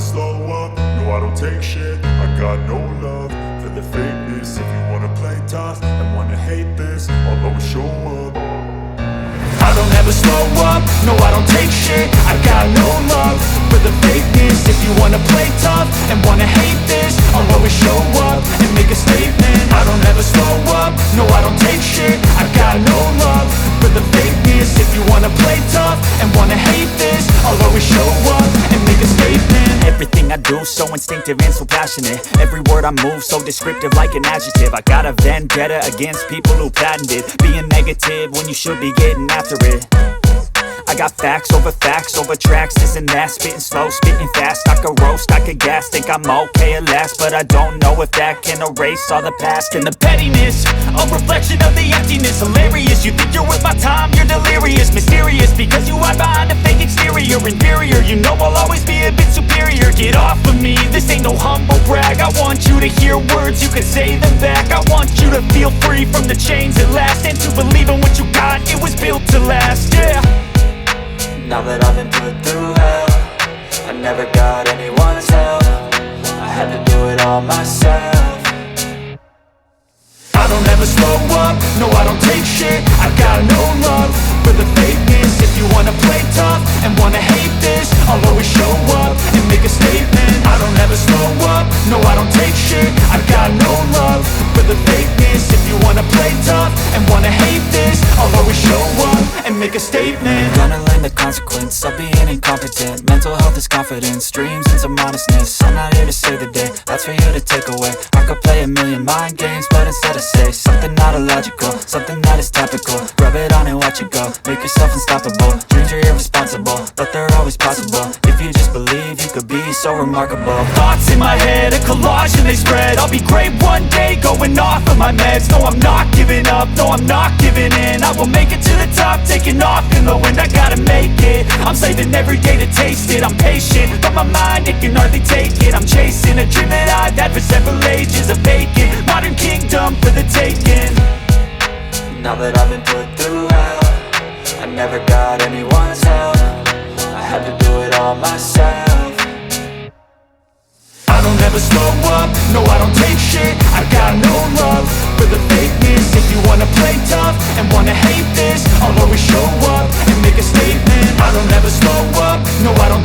slow up, no I don't take shit. I got no love for the fakeness. If you wanna play tough and wanna hate this, I'll always show up. I don't ever slow up, no I don't take shit. I got no love for the fakeness. If you wanna play tough and wanna hate this, I'll always show up and make a statement. I don't ever slow up, no I don't take shit. I got no love for the fakeness. If you wanna play tough and wanna hate this, I'll always show up and make a statement. Everything I do so instinctive and so passionate. Every word I move so descriptive like an adjective. I got a vendetta against people who patented being negative when you should be getting after it. I got facts over tracks, this and that. Spitting slow, spitting fast. I could roast, I could gas. Think I'm okay at last, but I don't know if that can erase all the past. And the pettiness, a reflection of the emptiness. Hilarious, you think you're worth my time, you're delirious. Mysterious, because you hide behind a fake exterior. Inferior, you know I'll always be a bit superior. Get off of me, this ain't no humble brag. I want you to hear words, you can say them back. I want you to feel free from the chains at last, and to believe in what you got, it was built to last, yeah. Now that I've been put through hell, I never got anyone's help. I had to do it all myself. I don't ever slow up, no I don't take shit. I got no love for the fakeness. If you wanna play tough and wanna hate this, I'll always show up and make a statement. I don't ever slow up, no I don't take shit. I got no love for the fakeness. If you wanna play tough and wanna hate this, I'll always show up and make a statement. Gonna learn the consequence of being incompetent. Mental health is confidence, dreams and some honestness. I'm not here to save the day, that's for you to take away. I could play a million mind games, but instead I say something not illogical, something that is topical. Rub it on and watch it go, make yourself unstoppable. Dreams are irresponsible, but they're always possible. If you just believe, you could be so remarkable. Thoughts in my head, a collage and they spread. I'll be great one day, going off of my meds. No, I'm not giving up, no, I'm not giving in. I will make it to the top, taking off in the wind. I gotta make it, I'm saving every day to taste it. I'm patient, but my mind, it can hardly take it. I'm chasing a dream that I've had for several ages. A vacant, modern kingdom for the taking. Now that I've been put through hell, I never got anyone's help. I had to do it all myself. I don't ever slow up, no I don't take shit. I got no love for the fakeness. If you wanna play tough and wanna hate this, I'll always show up and make a statement. I don't ever slow up, no I don't